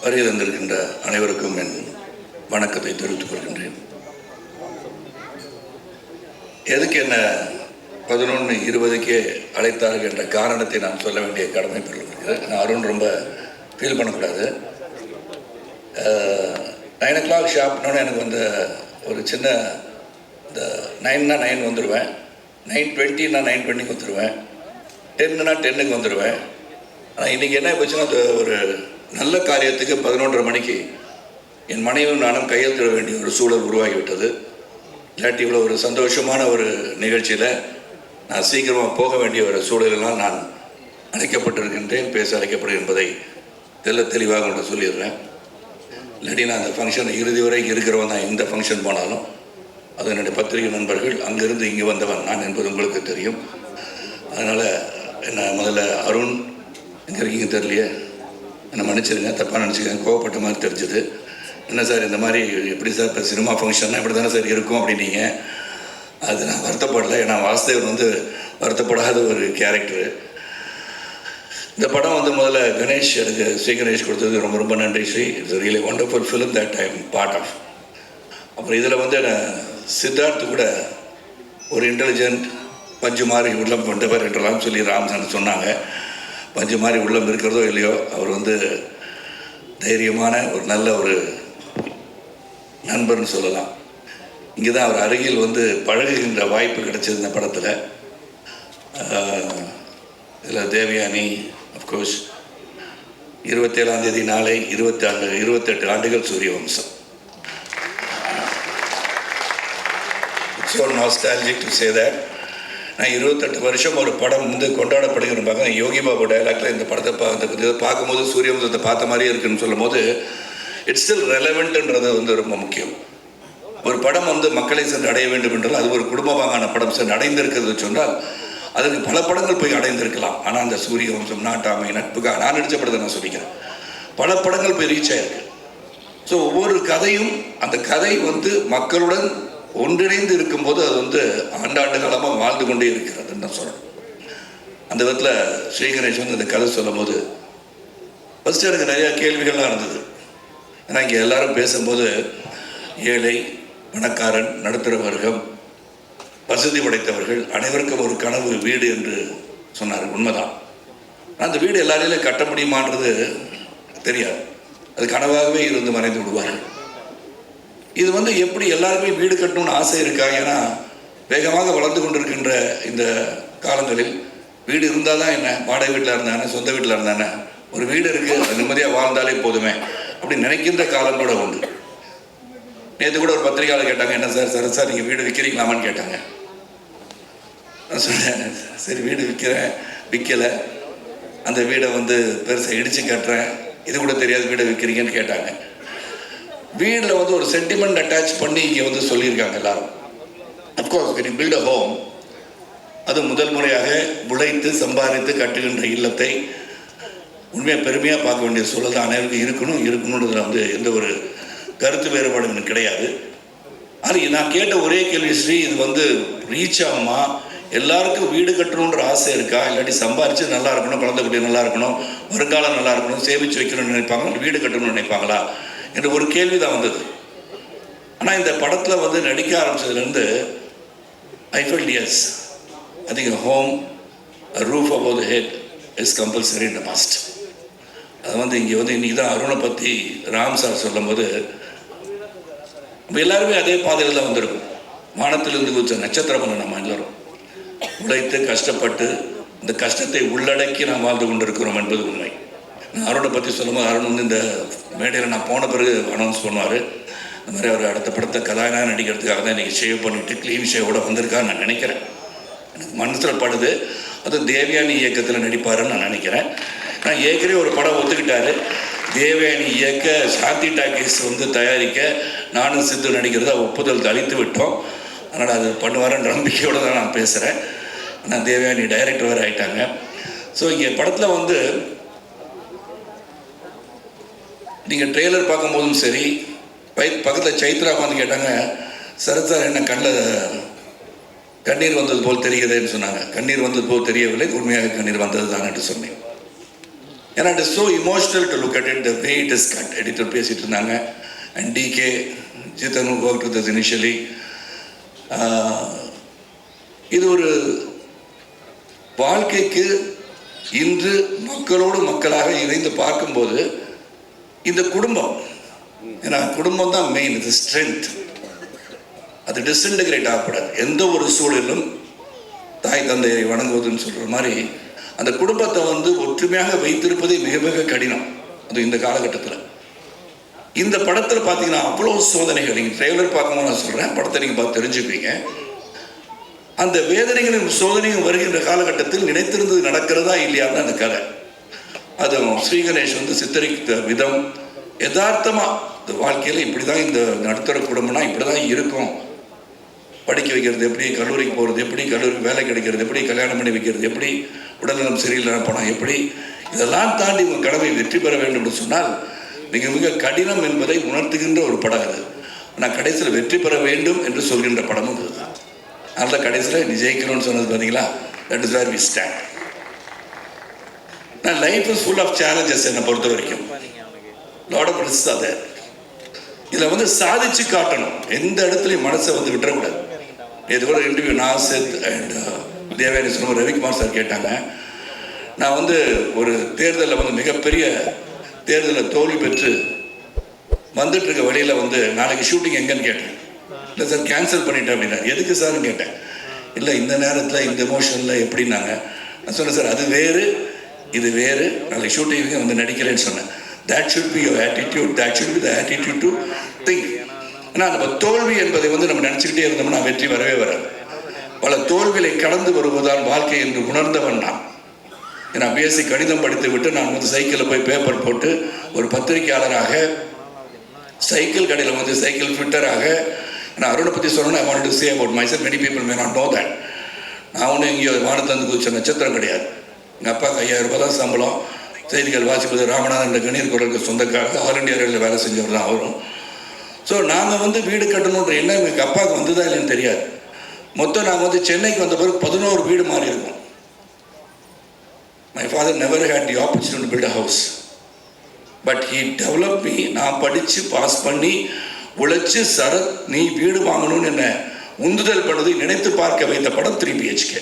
வருகை தந்திருக்கின்ற அனைவருக்கும் என் வணக்கத்தை தெரிவித்துக் கொள்கின்றேன். எதுக்கு என்ன 11:20க்கே அழைத்தார்கள் என்ற காரணத்தை நான் சொல்ல வேண்டிய கடமை பெறுகிறது. நான் அருண் ரொம்ப ஃபீல் பண்ணக்கூடாது. 9 o'clock ஷாப்னோட எனக்கு வந்து ஒரு சின்ன இந்த 9னா 9 வந்துடுவேன், 9:20னா 9:20 வந்துடுவேன், 10னா 10க்கு வந்துடுவேன். ஆனால் இன்றைக்கி என்ன போச்சுன்னா, ஒரு நல்ல காரியத்துக்கு 11:30 மணிக்கு என் மனைவியும் நானும் கையெழுத்திட வேண்டிய ஒரு சூழல் உருவாகிவிட்டது. இல்லாட்டி இவ்வளோ ஒரு சந்தோஷமான ஒரு நிகழ்ச்சியில் நான் சீக்கிரமாக போக வேண்டிய ஒரு சூழலெல்லாம் நான் அழைக்கப்பட்டிருக்கின்றேன், பேச அழைக்கப்படும் என்பதை தெளிவாக உங்களை சொல்லிடுறேன். இல்லாட்டி நான் அந்த ஃபங்க்ஷன் இறுதி வரை இருக்கிறவன் தான். எந்த ஃபங்க்ஷன் போனாலும் அது என்னுடைய பத்திரிகை நண்பர்கள், அங்கேருந்து இங்கே வந்தவன் நான் என்பது உங்களுக்கு தெரியும். அதனால் என்ன முதல்ல அருண் எங்கே இருக்கீங்க தெரியலையே, என்னை மன்னிச்சிருங்க, தப்பாக நினச்சிக்கங்க, கோவப்பட்ட மாதிரி தெரிஞ்சுது. என்ன சார் இந்த மாதிரி எப்படி சார் இப்போ சினிமா ஃபங்க்ஷன்னா இப்படி தானே சார் இருக்கும் அப்படின்னீங்க. அது நான் வருத்தப்படலை. ஏன்னா வாசுதேவன் வந்து வருத்தப்படாத ஒரு கேரக்டரு. இந்த படம் வந்து முதல்ல கணேஷ், எனக்கு ஸ்ரீ கணேஷ் கொடுத்தது ரொம்ப ரொம்ப நன்றி Shri. It's really wonderful film that I am part of. அப்புறம் இதில் வந்து சித்தார்த்து கூட ஒரு இன்டெலிஜென்ட் பஞ்சு மாதிரி உள்ளம் கொண்டவர் என்றெல்லாம் சொல்லி ராம்சன் சொன்னாங்க. பஞ்சு மாதிரி உள்ளம் இருக்கிறதோ இல்லையோ, அவர் வந்து தைரியமான ஒரு நல்ல ஒரு நண்பர்னு சொல்லலாம். இங்கே தான் அவர் அருகில் வந்து பழகுகின்ற வாய்ப்பு கிடைச்சது இந்த படத்தில். இதில் தேவயானி அஃப்கோர்ஸ் 27ஆம் தேதி நாளை 28 ஆண்டுகள் Suryavamsam. It's so nostalgic to say that. நான் 28 வருஷம் ஒரு படம் வந்து கொண்டாடப்படுகிற பார்க்க யோகி பாபு டைலாக்ல இந்த படத்தை பார்க்கும்போது சூரியவம்சத்தை பார்த்த மாதிரியே இருக்குன்னு சொல்லும் போது இட்ஸ் ஸ்டில் ரெலவெண்ட்ன்றது வந்து ரொம்ப முக்கியம். ஒரு படம் வந்து மக்களை சென்று அடைய வேண்டும் என்றால் அது ஒரு குடும்பமான படம் சென்று அடைந்திருக்கிறது சொன்னால் அதுக்கு பல படங்கள் போய் அடைந்திருக்கலாம். ஆனால் அந்த சூரியவம்சம், நாட்டாமை, நட்புக்காக நான் நடித்த படத்தை நான் சொல்லிக்கிறேன், பல படங்கள் போய் ரீச் ஆயிருக்கு. ஸோ ஒவ்வொரு கதையும் அந்த கதை வந்து மக்களுடன் ஒன்றிணைந்து இருக்கும்போது அது வந்து ஆண்டாண்டு காலமாக வாழ்ந்து கொண்டே இருக்கிறதுன்னு நான் சொல்கிறேன். அந்த விதத்தில் ஸ்ரீ கணேஷ் வந்து இந்த கதை சொல்லும் போது ஃபஸ்ட்டு எனக்கு நிறையா கேள்விகள்லாம் இருந்தது. ஏன்னா இங்கே எல்லாரும் பேசும்போது ஏழை, பணக்காரன், நடுத்தர வர்க்கம், வசதி படைத்தவர்கள் அனைவருக்கும் ஒரு கனவு வீடு என்று சொன்னார். உண்மைதான். அந்த வீடு எல்லாரையும் கட்ட முடியுமான்றது தெரியாது. அது கனவாகவே இருந்து மறைந்து விடுவார்கள். இது வந்து எப்படி எல்லாருமே வீடு கட்டணும்னு ஆசை இருக்கா? ஏன்னா வேகமாக வளர்ந்து கொண்டிருக்கின்ற இந்த காலங்களில் வீடு இருந்தால் தான் என்ன, வாடகை வீட்டில் இருந்தானே, சொந்த வீட்டில் இருந்தானே, ஒரு வீடு இருக்குது, அது நிம்மதியாக வாழ்ந்தாலே போதுமே அப்படி நினைக்கின்ற காலம் கூட உண்டு. நேற்று கூட ஒரு பத்திரிகையாளர் கேட்டாங்க, என்ன சார் சார் நீங்கள் வீடு விற்கிறீங்களாமான்னு கேட்டாங்க. நான் சொன்னேன், சரி வீடு விற்கலை, அந்த வீடை வந்து பெருசாக இடித்து கட்டுறேன், இது கூட தெரியாது வீடை விற்கிறீங்கன்னு கேட்டாங்க. வீட்டில் வந்து ஒரு சென்டிமெண்ட் அட்டாச் பண்ணி இங்கே வந்து சொல்லியிருக்காங்க எல்லாரும். Of course when you build a home, அது முதல் முறையாக உழைத்து சம்பாதித்து கட்டுகின்ற இல்லத்தை உண்மையாக பெருமையாக பார்க்க வேண்டிய சூழல் தான் அனைவருக்கும் இருக்கணுன்றதுல வந்து எந்த ஒரு கருத்து வேறுபாடு எனக்கு கிடையாது. ஆனால் நான் கேட்ட ஒரே கேள்வி, ஸ்ரீ இது வந்து ரீச் ஆகுமா? எல்லாருக்கும் வீடு கட்டணுன்ற ஆசை இருக்கா? இல்லாட்டி சம்பாரித்து நல்லா இருக்கணும், குழந்தை குட்டி நல்லா இருக்கணும், வருங்காலம் நல்லா இருக்கணும், சேமித்து வைக்கணும்னு நினைப்பாங்க, வீடு கட்டணும்னு நினைப்பாங்களா என்ற ஒரு கேள்வி தான் வந்தது. ஆனால் இந்த படத்தில் வந்து நடிக்க ஆரம்பித்ததுலேருந்து I felt as, I think home, roof above the head is compulsory in the must. அது வந்து இங்கே வந்து இன்றைக்கி தான் அருணை பற்றி ராம் சார் சொல்லும் போது நம்ம எல்லாருமே அதே பாதையில் தான் வந்திருக்கும். வானத்திலிருந்து குதிச்ச நட்சத்திரம் நம்ம எல்லோரும் உழைத்து கஷ்டப்பட்டு இந்த கஷ்டத்தை உள்ளடக்கி நாம் வாழ்ந்து கொண்டிருக்கிறோம் என்பது உண்மை. நான் அருணை பற்றி சொல்லும்போது அருண் வந்து இந்த மேடையில் நான் போன பிறகு அனௌன்ஸ் பண்ணுவார், இந்த மாதிரி அவர் அடுத்த படத்தை கதாநாயகனாக நடிக்கிறதுக்காக தான் இன்றைக்கி ஷேவ் பண்ணிவிட்டு க்ளீன் ஷேவோட வந்திருக்கான்னு நான் நினைக்கிறேன். எனக்கு மனசில் படுது. அதுவும் தேவயானி இயக்கத்தில் நடிப்பாருன்னு நான் நினைக்கிறேன். நான் ஏற்கனவே ஒரு படம் ஒத்துக்கிட்டாரு, தேவயானி இயக்க, சாந்தி டாக்கீஸ் வந்து தயாரிக்க, நானும் சித்து நடிக்கிறத ஒப்புதல் அளித்து விட்டோம். அதனால் அது பண்ணுவாருன்ற நம்பிக்கையோடு தான் நான் பேசுகிறேன். நான் தேவயானி டைரக்டர் வேறு ஆகிட்டாங்க. ஸோ இங்கே படத்தில் வந்து நீங்கள் ட்ரெய்லர் பார்க்கும்போதும் சரி, பக்கத்தில் சைத்ரா வந்து கேட்டாங்க, சரத் சார் என்ன கண்ணீர் வந்தது போல் தெரிகிறதுன்னு சொன்னாங்க. கண்ணீர் வந்தது போல் தெரியவில்லை, உண்மையாக கண்ணீர் வந்தது தான் என்று சொன்னேன். ஏன்னா it is so emotional to look at it, the way it is cut. Editor பேசிகிட்டு இருந்தாங்க. And DK Jithan work with initially. இது ஒரு வாழ்க்கைக்கு இன்று மக்களோடு மக்களாக இணைந்து பார்க்கும்போது இந்த குடும்பம், ஏன்னா குடும்பம் தான் மெயின், இது ஸ்ட்ரென்த். அது டிஸ்இன்டகிரேட் ஆகக்கூடாது. எந்த ஒரு சூழலும் தாய் தந்தையை வணங்குவதுன்னு சொல்கிற மாதிரி அந்த குடும்பத்தை ஒற்றுமையாக வைத்திருப்பதே மிக மிக கடினம். அது இந்த காலகட்டத்தில். இந்த படத்தில் பார்த்தீங்கன்னா அவ்வளோ சோதனைகள். நீங்கள் ட்ரெய்லர் பார்க்கும்போது நான் சொல்கிறேன், படத்தை நீங்கள் பார்த்து தெரிஞ்சுப்பீங்க. அந்த வேதனைகளும் சோதனையும் வருகின்ற காலகட்டத்தில் நினைத்திருந்தது நடக்கிறதா இல்லையான்னு அந்த கதை. அதுவும் ஸ்ரீகணேஷ் சித்தரித்த விதம் யதார்த்தமாக இந்த வாழ்க்கையில் இப்படி தான், இந்த நடுத்தர குடும்பம்னா இப்படி தான் இருக்கும். படிக்க வைக்கிறது எப்படி, கல்லூரிக்கு போகிறது எப்படி, கல்லூரிக்கு வேலை கிடைக்கிறது எப்படி, கல்யாணம் பண்ணி வைக்கிறது எப்படி, உடல்நலம் சரியில்லை போனால் எப்படி, இதெல்லாம் தாண்டி உங்கள் கடமை வெற்றி பெற வேண்டும் என்று சொன்னால் மிக மிக கடினம் என்பதை உணர்த்துகின்ற ஒரு படம் அது. ஆனால் கடைசியில் வெற்றி பெற வேண்டும் என்று சொல்கின்ற படமும் இதுதான். அதனால் கடைசியில் நீ ஜெயிக்கணும்னு சொன்னது பார்த்தீங்களா, that is where we stand. நான் life is full of challenges. என்னை பொறுத்த வரைக்கும் லாட் ஆஃப் ரிஸ்க் அதை இதில் சாதிச்சு காட்டணும். எந்த இடத்துலையும் மனசை விட்டுறக்கூடாது. இது கூட இன்டர்வியூ நாசித் அண்ட் தேவயானி சொன்ன ரவிக்குமார் சார் கேட்டாங்க. நான் ஒரு தேர்தலில் மிகப்பெரிய தேர்தலில் தோல்வி பெற்று வந்துட்டு இருக்க வழியில் நாளைக்கு ஷூட்டிங் எங்கன்னு கேட்டேன். இல்லை சார் கேன்சல் பண்ணிட்டேன் அப்படின்னா. எதுக்கு சார்னு கேட்டேன். இல்லை இந்த நேரத்தில் இந்த எமோஷனில் எப்படின்னாங்க. நான் சொன்னேன் சார் அது வேறு இது வேறு, நாளைக்கு ஷூட்டிங்கு நடிக்கிறேன்னு சொன்னேன். That should be your attitude. That should be the attitude to think. ஆனால் நம்ம தோல்வி என்பதை நம்ம நினச்சிக்கிட்டே இருந்தோம்னா வெற்றி வரவே வராது. பல தோல்விகளை கடந்து வருவதால் வாழ்க்கை என்று உணர்ந்தவன் நான். ஏன்னா பிஎஸ்சி கணிதம் படித்து விட்டு நான் சைக்கிளில் போய் பேப்பர் போட்டு ஒரு பத்திரிகையாளராக, சைக்கிள் கடையில் சைக்கிள் ஃபிட்டராக. நான் அருணை பற்றி சொன்னேன். I wanted to say about myself. Many people may not know that. நான் எங்கேயோ வானத்தந்து குதிச்ச நட்சத்திரம் கிடையாது. எங்கள் அப்பாவுக்கு 5000 ரூபாய் தான் சம்பளம். செய்திகள் வாசிப்பது ராமநாதன் என்ற கணீர் குரலுக்கு சொந்தக்காரர், ஆல் இண்டியா ரயில்வேல வேலை செஞ்சவர் தான் அவரும். ஸோ நாங்கள் வீடு கட்டணுன்ற எண்ணம் எங்கள் அப்பாவுக்கு வந்ததா இல்லைன்னு தெரியாது. மொத்தம் நாங்கள் சென்னைக்கு வந்த பிறகு 11 வீடு மாறி இருக்கோம். My father never had the opportunity to build a house, but he develop me. நான் படித்து பாஸ் பண்ணி உழைச்சி சரத் நீ வீடு வாங்கணும்னு என்ன உந்துதல் பண்ணதை நினைத்து பார்க்க வைத்த படம் 3 BHK.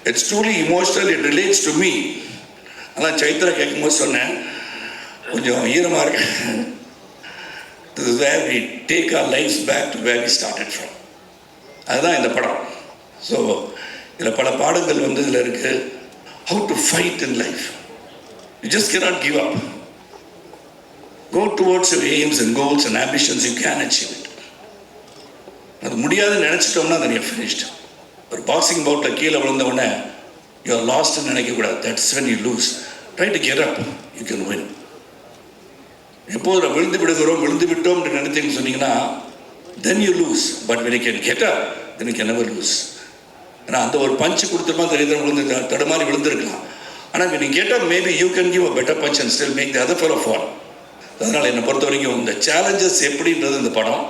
It's truly emotional. It relates to me. அதான் சைத்ரா கேட்கும்போது சொன்னேன், கொஞ்சம் ஈரமாக இருக்கு. This is where we take our lives back to where we started from. அதுதான் இந்த படம். ஸோ இதில் பல பாடங்கள் இதில் இருக்குது. How to fight in life. You just cannot give up. Go towards your aims and goals and ambitions. You can achieve it. அது முடியாதுன்னு நினச்சிட்டோம்னா then you're finished. ஒரு பாக்ஸிங் பவுட்டில் கீழே விழுந்தவுடனே யூ ஆர் லாஸ்ட்னு நினைக்கக்கூடாது. That's when you lose. Try to get up. You can win. எப்போது விழுந்து விட்டோம் என்று நினைத்தீங்கன்னு சொன்னீங்கன்னா then you lose. But when you can get up, then you can never lose. ஏன்னா அந்த ஒரு பஞ்சு கொடுத்துருமா தெரியுது, தடுமாறி விழுந்திருக்கலாம். ஆனால் when you get up, maybe you can give a better punch and still make the other fellow fall. அதனால் என்னை பொறுத்த வரைக்கும் இந்த சேலஞ்சஸ் எப்படின்றது இந்த படம்,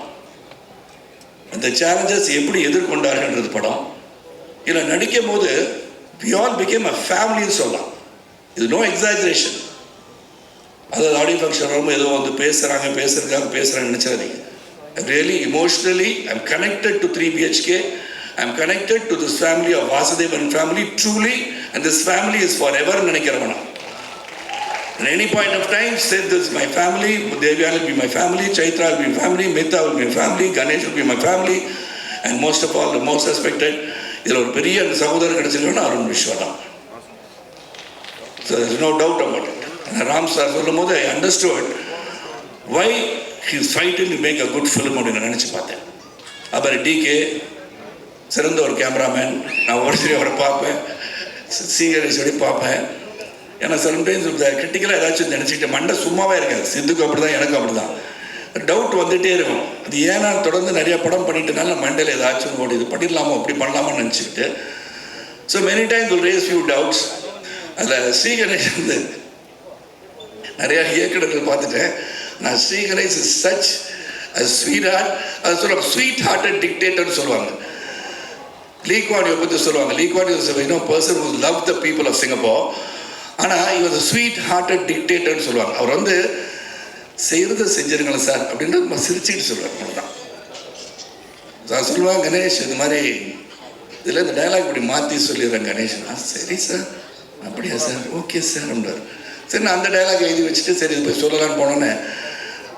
அந்த சேலஞ்சஸ் எப்படி எதிர்கொண்டார்கள்ன்றது படம். இதில் நடிக்கும் போது we all became a family சொல்லலாம். இது நோ எக்ஸாஜரேஷன். அதாவது ஆடியோ ஃபங்க்ஷன் ரொம்ப ஏதோ பேசுறதுக்காக பேசுகிறாங்க நினச்சாதீங்க. Really emotionally I'm connected to 3 BHK. I'm connected to this family of Vasudevan family truly, and this family is forever நினைக்கிறவன். At any point of time, said this is my family, Devyani will be my family, Chaitra will be my family, Mehta will be my family, Ganesh will be my family, and most of all, the most respected, இதில் ஒரு பெரிய அந்த சகோதரர் கிடைச்சிருக்கோன்னா அருண் விஸ்வா தான். So there is no doubt about it. Ram sir சொல்லும் போது I understood why he is fighting to make a good film அப்படின்னு நினச்சி பார்த்தேன். அப்புறம் டிகே சிறந்த ஒரு கேமராமேன். நான் ஒரு சரி அவரை பார்ப்பேன், சீகரேஸ்வரி பார்ப்பேன். ஏன்னா சம்டைம்ஸ் கிரிட்டிக்கலாக ஏதாச்சும் நினச்சிக்கிட்டு மண்டை சும்மாவே இருக்காது. சித்துக்கும் அப்படி தான், எனக்கும் அப்படி தான். டவுட் வந்துகிட்டே இருக்கும். அது ஏன்னா தொடர்ந்து நிறைய படம் பண்ணிட்டனால மண்டையில் ஏதாச்சும் ஓடி இது பண்ணிடலாமோ அப்படி பண்ணலாமான்னு நினச்சிக்கிட்டு. So many times will raise few doubts. அதில் ஸ்ரீகணேஷ் நிறையா இயக்குநர்கள் பார்த்துட்டேன். நான் Sriganesh is such sweet heart. அது சொல்ல ஸ்வீட் ஹார்ட்டட் டிக்டேட்டர்னு சொல்லுவாங்க. லீ குவான் யூ பற்றி சொல்லுவாங்க. Lee Kuan Yew is a person who loved the people of Singapore. ஆனால் he was a sweet hearted dictator ன்னு சொல்லுவாங்க. அவர் வந்து செய்கிறத செஞ்சிருங்களேன் சார் அப்படின்ட்டு சிரிச்சுக்கிட்டு சொல்லுவார். அவ்வளோதான் சார் சொல்லுவாங்க. கணேஷ் இது மாதிரி இதில் இந்த டைலாக் இப்படி மாற்றி சொல்லிடுறேன் கணேஷ். சரி சார் அப்படியா சார் ஓகே சார் அப்படின்றார். சரி நான் அந்த டைலாக் எழுதி வச்சுட்டு சரி இது போய் சொல்லலான்னு போனோன்னே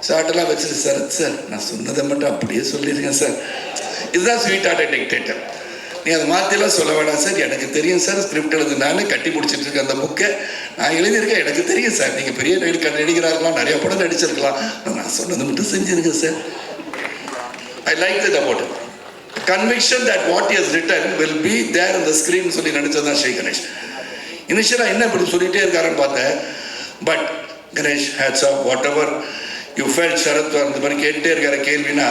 ஷார்ட்டெல்லாம் வச்சுட்டு சார் சார் நான் சொன்னதை மட்டும் அப்படியே சொல்லிடுங்க சார். இதுதான் ஸ்வீட் ஹார்ட்டட் டிக்டேட்டர். நீ அதை மாற்றிலாம் சொல்ல வேணாம் சார், எனக்கு தெரியும் சார், ஸ்கிரிப்ட் எழுது நான் கட்டி முடிச்சுட்டு இருக்கேன் அந்த புக்கை நான் எழுதியிருக்கேன், எனக்கு தெரியும் சார், நீங்கள் பெரிய நடிகராக இருக்கலாம், நிறைய படம் நடிச்சிருக்கலாம், நான் சொன்னதை மட்டும் செஞ்சுருங்க sir. I like that about it. Conviction that what is written will be there இந்த ஸ்க்ரீன் சொல்லி நடித்தது தான் ஸ்ரீ கணேஷ். இனிஷியலாக என்ன இப்படி சொல்லிகிட்டே இருக்காருன்னு பார்த்தேன். But Ganesh hats off whatever you felt Sarath அந்த மாதிரி கேட்டுகிட்டே இருக்கிற கேள்வினா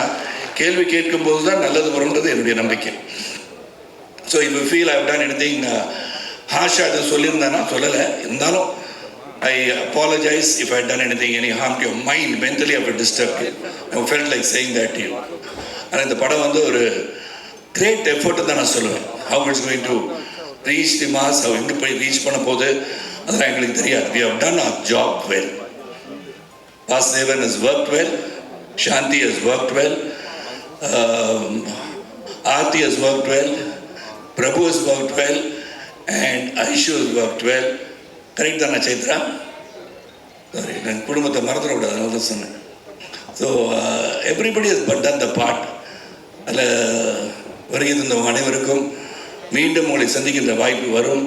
கேள்வி கேட்கும்போது தான் நல்லது வரும்ன்றது என்னுடைய நம்பிக்கை. So if you feel I have done anything ஹாஷா அது சொல்லியிருந்தேன்னா சொல்லலை, இருந்தாலும் I apologise if I done anything any harm to your mind mentally I will disturb you. I felt like saying that to you. ஆனால் இந்த படம் வந்து ஒரு கிரேட் எஃபர்ட் தான் நான் சொல்லுவேன். How it's going to reach the mass, அவ எங்கே போய் ரீச் பண்ண போது அதெல்லாம் எங்களுக்கு தெரியாது. We have done our job well. Vasudevan has worked well, Shanti has worked well, Aarti has worked well, Prabhu has worked well, and Aishu has worked well. Correct தானே Chaitra? Sorry நான் குடும்பத்தை மறந்துட விடாது, அதனால தான் சொன்னேன். So everybody has but done the part. அதில் வருகை தந்தவங்க அனைவருக்கும் மீண்டும் உங்களை சந்திக்கின்ற வாய்ப்பு வரும்.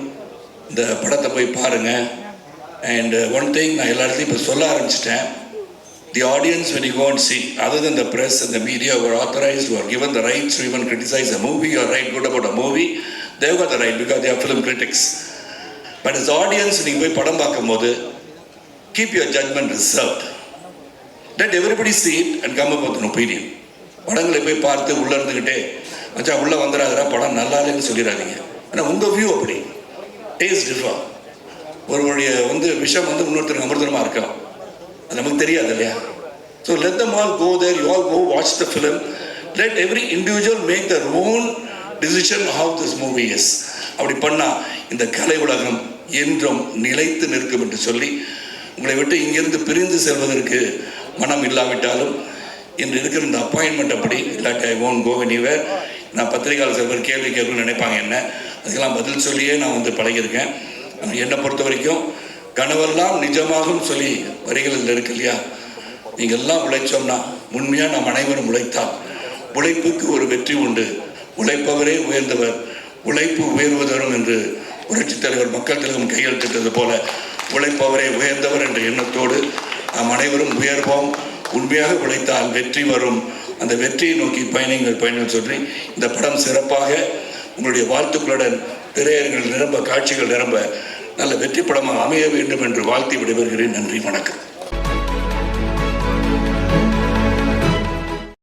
இந்த படத்தை போய் பாருங்கள். அண்ட் ஒன் திங் நான் எல்லா இடத்துலையும் இப்போ சொல்ல ஆரம்பிச்சிட்டேன். The audience, when you go and see, other than the press and the media who are authorized, who are given the rights to even criticize a movie or write good about a movie, they've got the right because they are film critics. But as audience, நீங்கள் போய் படம் பார்க்கும்போது keep your judgment reserved. Let everybody see it and come up with an opinion. படங்களை போய் பார்த்து உள்ளே இருந்துக்கிட்டே மச்சா உள்ளே வந்துடாதரா படம் நல்லா இல்லைன்னு சொல்லிடாதீங்க. ஆனால் உங்கள் வியூ அப்படி டேஸ்ட் டிஃபர். ஒருவருடைய வந்து விஷயம் வந்து இன்னொருத்தருக்கு அமிர்தமாக இருக்கலாம், அது நமக்கு தெரியாது இல்லையா? So let them all go there, you all go watch the film, let every individual make their own decision how this movie is. அப்படி பண்ணால் இந்த கலை உலகம் என்றும் நிலைத்து நிற்கும் என்று சொல்லி உங்களை விட்டு இங்கிருந்து பிரிந்து செல்வதற்கு மனம் இல்லாவிட்டாலும் இன்று இருக்கிற இந்த அப்பாயின்மெண்ட் அப்படி இல்லாட்டி ஐ won't go anywhere. நான் பத்திரிகையாளர் சிலர் கேள்வி கேட்கணும்னு நினைப்பாங்க என்ன, அதுக்கெல்லாம் பதில் சொல்லியே நான் வந்து பழகியிருக்கேன். என்னை பொறுத்த வரைக்கும் கனவெல்லாம் நிஜமாகும் சொல்லி வரிகளில் இருக்கு இல்லையா? நீங்கள் எல்லாம் உழைச்சோம்னா உண்மையாக நாம் அனைவரும் உழைத்தால் உழைப்புக்கு ஒரு வெற்றி உண்டு. உழைப்பவரே உயர்ந்தவர், உழைப்பு உயர்வதரும் என்று புரட்சித் தலைவர் மக்கள் திலகம் கையெழுத்திட்டது போல உழைப்பவரே உயர்ந்தவர் என்ற எண்ணத்தோடு நாம் அனைவரும் உயர்வோம். உண்மையாக உழைத்தால் வெற்றி வரும். அந்த வெற்றியை நோக்கி பயணங்கள் சொல்லி இந்த படம் சிறப்பாக உங்களுடைய வாழ்த்துக்களுடன் திரையரங்குகள் நிரம்ப, காட்சிகள் நிரம்ப நல்ல வெற்றி படமாக அமைய வேண்டும் என்று வாழ்த்தி விடைபெறுகிறேன். நன்றி, வணக்கம்.